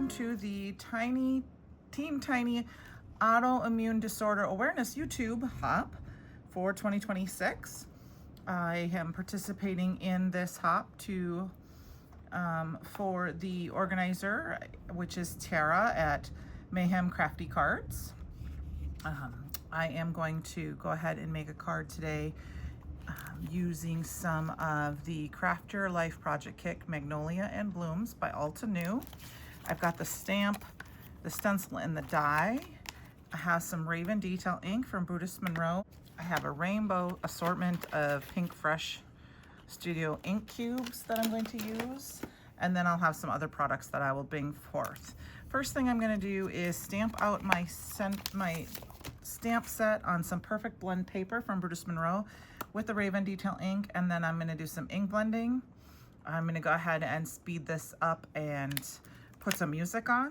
welcome to the Team Tiny Autoimmune Disorder Awareness YouTube Hop for 2026. I am participating in this hop for the organizer, which is Tara at Mayhem Crafty Cards. I am going to go ahead and make a card today using some of the Craft Your Life Project Kit Magnolia and Blooms by Alta New. I've got the stamp, the stencil, and the die. I have some Raven Detail ink from Brutus, Monroe. I have a rainbow assortment of Pink Fresh Studio ink cubes that I'm going to use, and then I'll have some other products that I will bring forth. First thing I'm going to do is stamp out my stamp set on some Perfect Blend paper from Brutus, Monroe with the Raven Detail ink, and then I'm going to do some ink blending. I'm going to go ahead and speed this up and put some music on.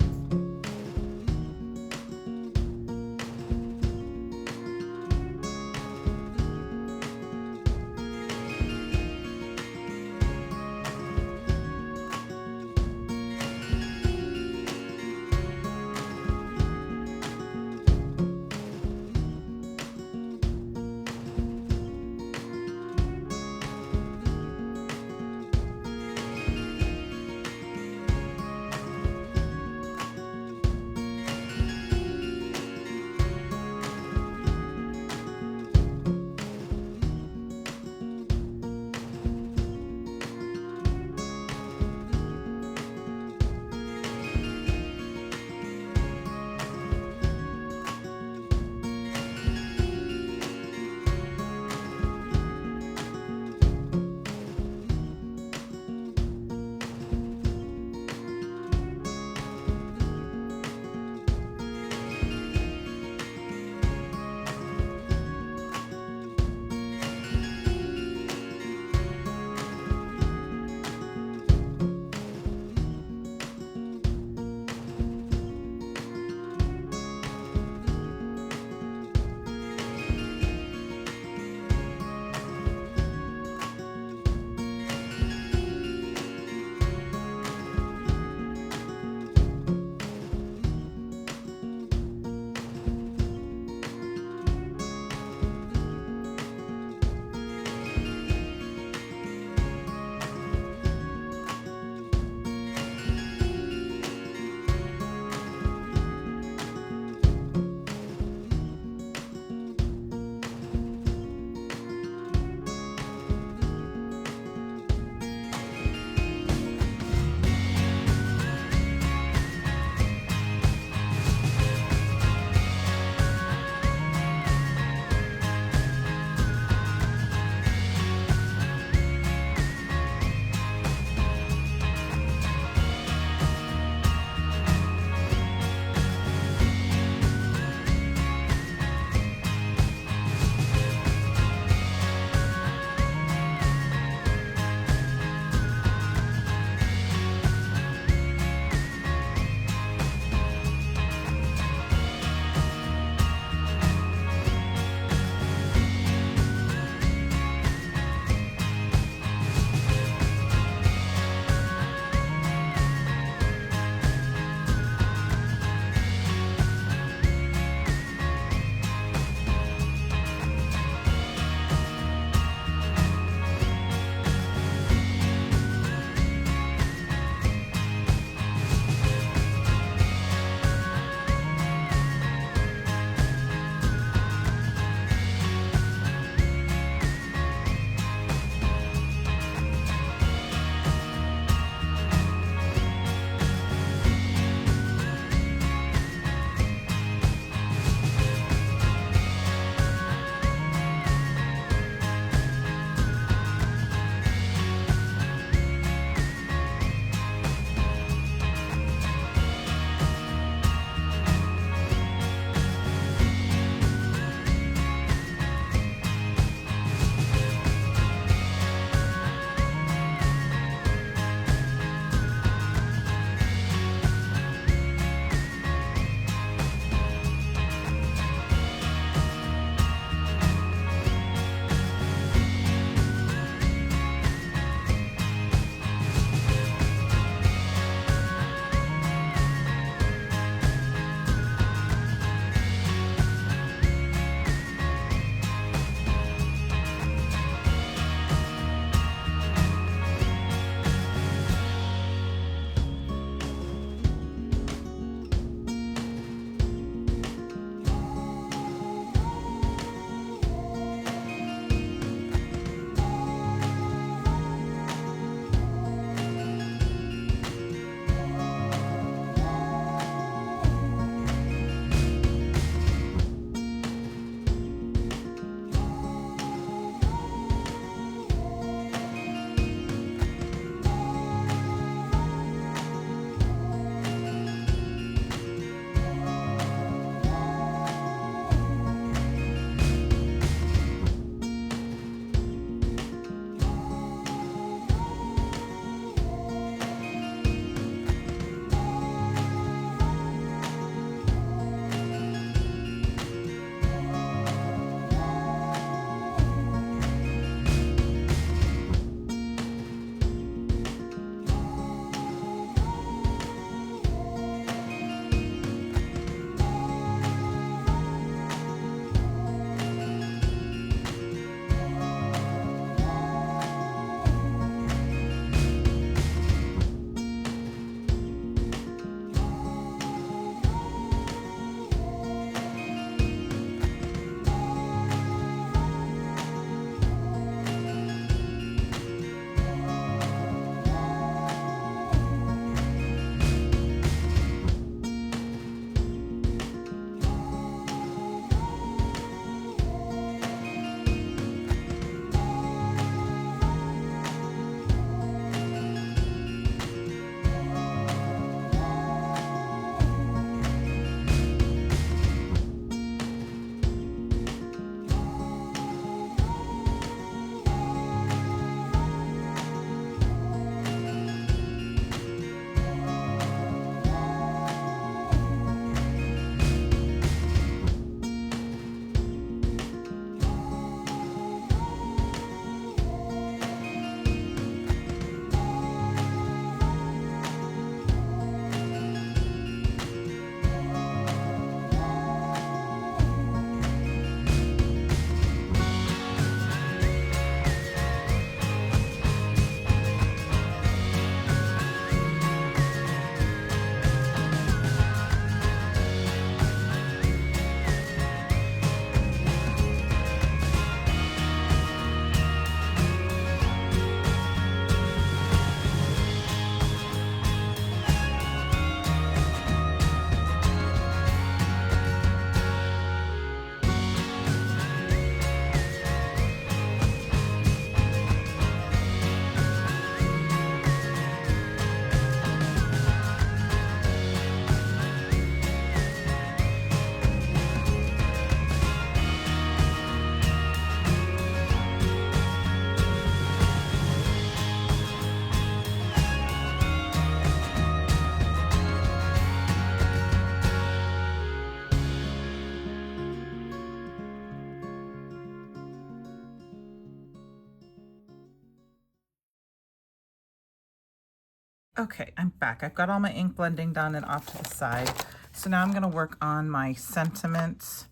Okay, I'm back. I've got all my ink blending done and off to the side. So now I'm going to work on my sentiments.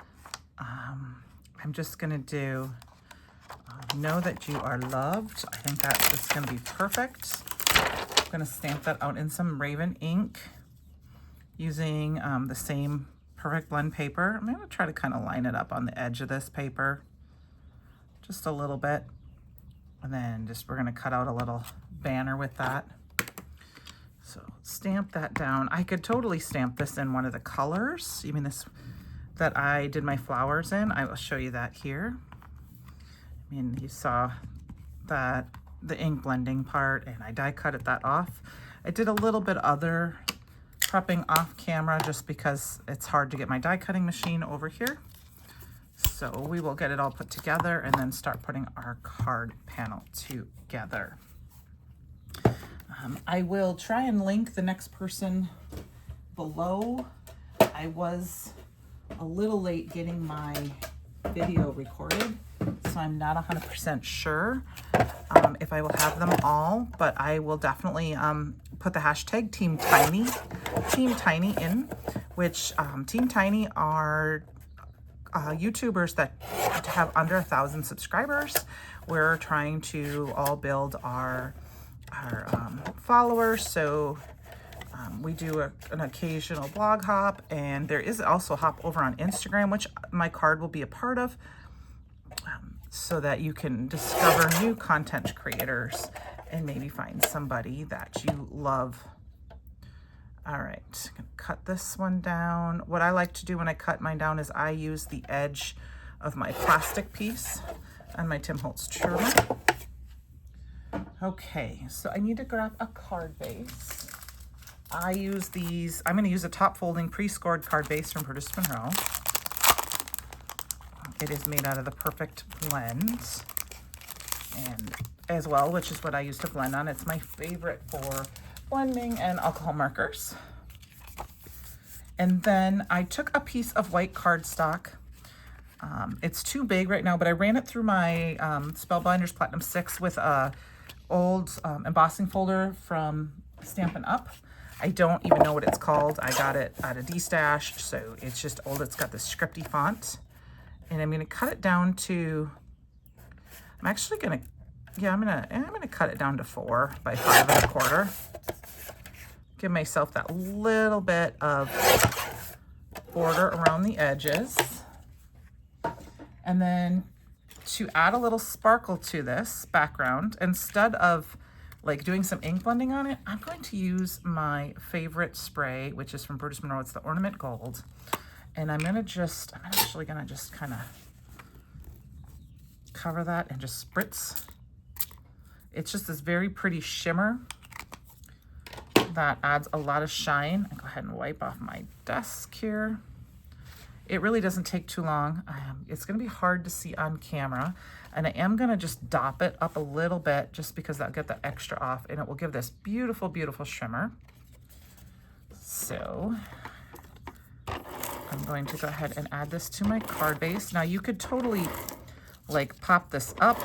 I'm just going to do know that you are loved. I think that's just going to be perfect. I'm going to stamp that out in some Raven ink using the same perfect blend paper. I'm going to try to kind of line it up on the edge of this paper just a little bit. And then we're going to cut out a little banner with that. So stamp that down. I could totally stamp this in one of the colors. You mean this that I did my flowers in? I will show you that here. I mean, you saw that the ink blending part, and I die cut that off. I did a little bit other prepping off camera just because it's hard to get my die cutting machine over here. So we will get it all put together and then start putting our card panel together. I will try and link the next person below. I was a little late getting my video recorded, so I'm not 100% sure if I will have them all, but I will definitely put the hashtag Team Tiny in, which Team Tiny are YouTubers that have under 1,000 subscribers. We're trying to all build our followers, so we do an occasional blog hop, and there is also a hop over on Instagram, which my card will be a part of, so that you can discover new content creators and maybe find somebody that you love. All right, I'm gonna cut this one down. What I like to do when I cut mine down is I use the edge of my plastic piece on my Tim Holtz Trimmer. Okay, so I need to grab a card base. I use these, I'm gonna use a top folding pre-scored card base from Brutus, Monroe. It is made out of the Perfect Blend, and as well, which is what I use to blend on. It's my favorite for blending and alcohol markers. And then I took a piece of white cardstock. It's too big right now, but I ran it through my Spellbinders Platinum 6 with a old embossing folder from Stampin' Up. I don't even know what it's called. I got it at a D-stash, so it's just old. It's got this scripty font. And I'm gonna cut it down to, I'm gonna cut it down to 4 by 5 1/4. Give myself that little bit of border around the edges. And then to add a little sparkle to this background, instead of like doing some ink blending on it, I'm going to use my favorite spray, which is from Brutus Monroe. It's the Ornament Gold. And I'm actually gonna just kind of cover that and just spritz. It's just this very pretty shimmer that adds a lot of shine. I'll go ahead and wipe off my desk here. It really doesn't take too long. It's gonna be hard to see on camera, and I am gonna just dop it up a little bit just because that'll get that extra off, and it will give this beautiful, beautiful shimmer. So I'm going to go ahead and add this to my card base. Now you could totally like pop this up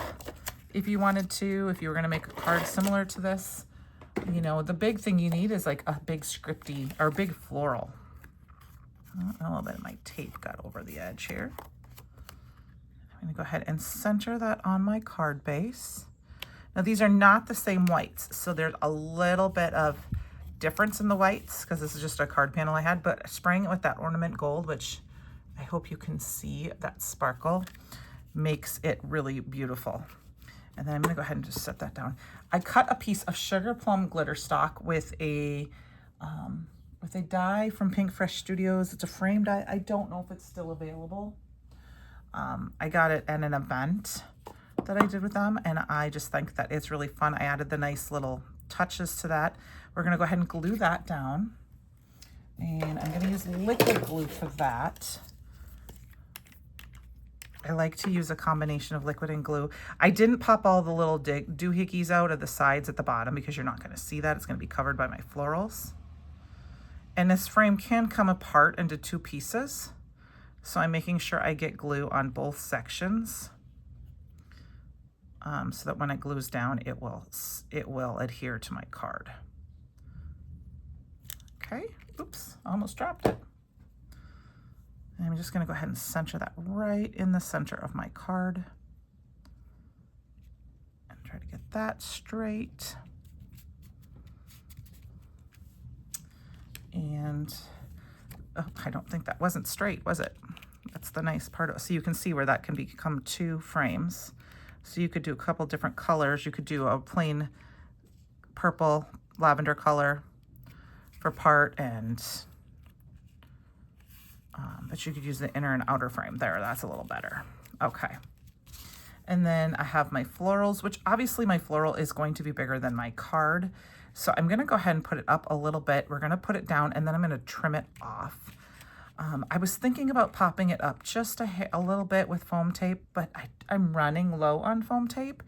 if you wanted to, if you were gonna make a card similar to this. You know, the big thing you need is like a big scripty or big floral. A little bit of my tape got over the edge here. I'm gonna go ahead and center that on my card base. Now these are not the same whites, so there's a little bit of difference in the whites because this is just a card panel I had, but spraying it with that Ornament Gold, which I hope you can see that sparkle, makes it really beautiful. And then I'm gonna go ahead and just set that down. I cut a piece of Sugar Plum glitter stock with a die from Pink Fresh Studios. It's a frame die. I don't know if it's still available. I got it at an event that I did with them, and I just think that it's really fun. I added the nice little touches to that. We're gonna go ahead and glue that down, and I'm gonna use liquid glue for that. I like to use a combination of liquid and glue. I didn't pop all the little doohickeys out of the sides at the bottom because you're not gonna see that. It's gonna be covered by my florals. And this frame can come apart into 2 pieces. So I'm making sure I get glue on both sections so that when it glues down, it will adhere to my card. Okay, oops, almost dropped it. And I'm just gonna go ahead and center that right in the center of my card. And try to get that straight. And, oh, I don't think that wasn't straight, was it? That's the nice part of it. So you can see where that can become 2 frames. So you could do a couple different colors. You could do a plain purple lavender color for part, and but you could use the inner and outer frame there. That's a little better. Okay. And then I have my florals, which obviously my floral is going to be bigger than my card. So I'm going to go ahead and put it up a little bit. We're going to put it down, and then I'm going to trim it off. I was thinking about popping it up just a little bit with foam tape, but I'm running low on foam tape.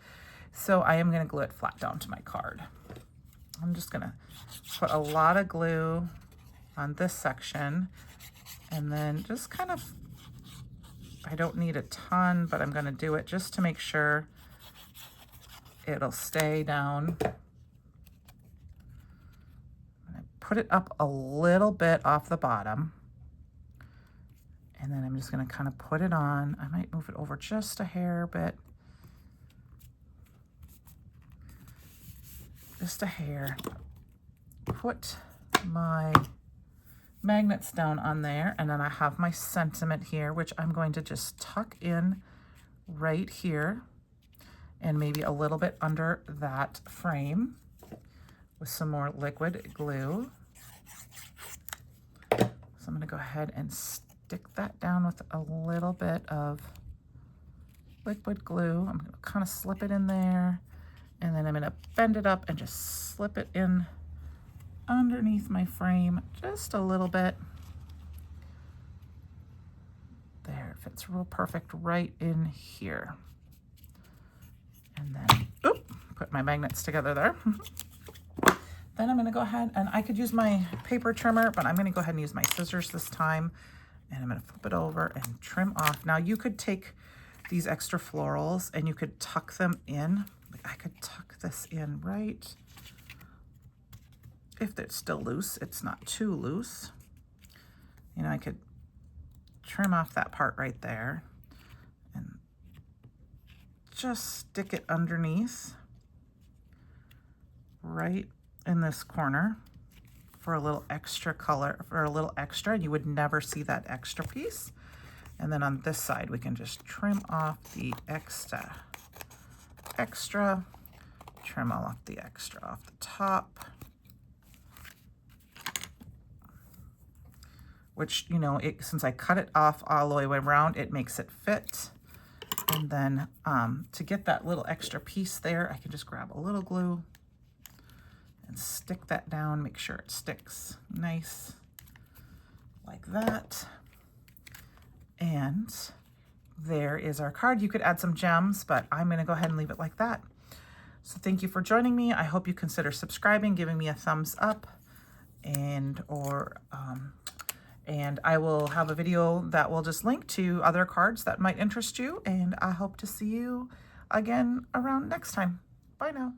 So I am going to glue it flat down to my card. I'm just going to put a lot of glue on this section, and then just kind of, I don't need a ton, but I'm going to do it just to make sure it'll stay down. Put it up a little bit off the bottom, and then I'm just going to kind of put it on. I might move it over just a hair bit, just a hair. Put my magnets down on there, and then I have my sentiment here, which I'm going to just tuck in right here and maybe a little bit under that frame with some more liquid glue. So I'm going to go ahead and stick that down with a little bit of liquid glue. I'm going to kind of slip it in there, and then I'm going to bend it up and just slip it in underneath my frame just a little bit. There, it fits real perfect right in here. And then, oop, put my magnets together there. Then I'm going to go ahead, and I could use my paper trimmer, but I'm going to go ahead and use my scissors this time. And I'm going to flip it over and trim off. Now you could take these extra florals and you could tuck them in. Like I could tuck this in right, if it's still loose, it's not too loose. You know, I could trim off that part right there and just stick it underneath right in this corner for a little extra color, for a little extra. You would never see that extra piece. And then on this side, we can just trim off the extra, trim off the extra off the top. Which, you know, since I cut it off all the way around, it makes it fit. And then to get that little extra piece there, I can just grab a little glue and stick that down, make sure it sticks nice like that. And there is our card. You could add some gems, but I'm going to go ahead and leave it like that. So thank you for joining me. I hope you consider subscribing, giving me a thumbs up, and I will have a video that will just link to other cards that might interest you. And I hope to see you again around next time. Bye now.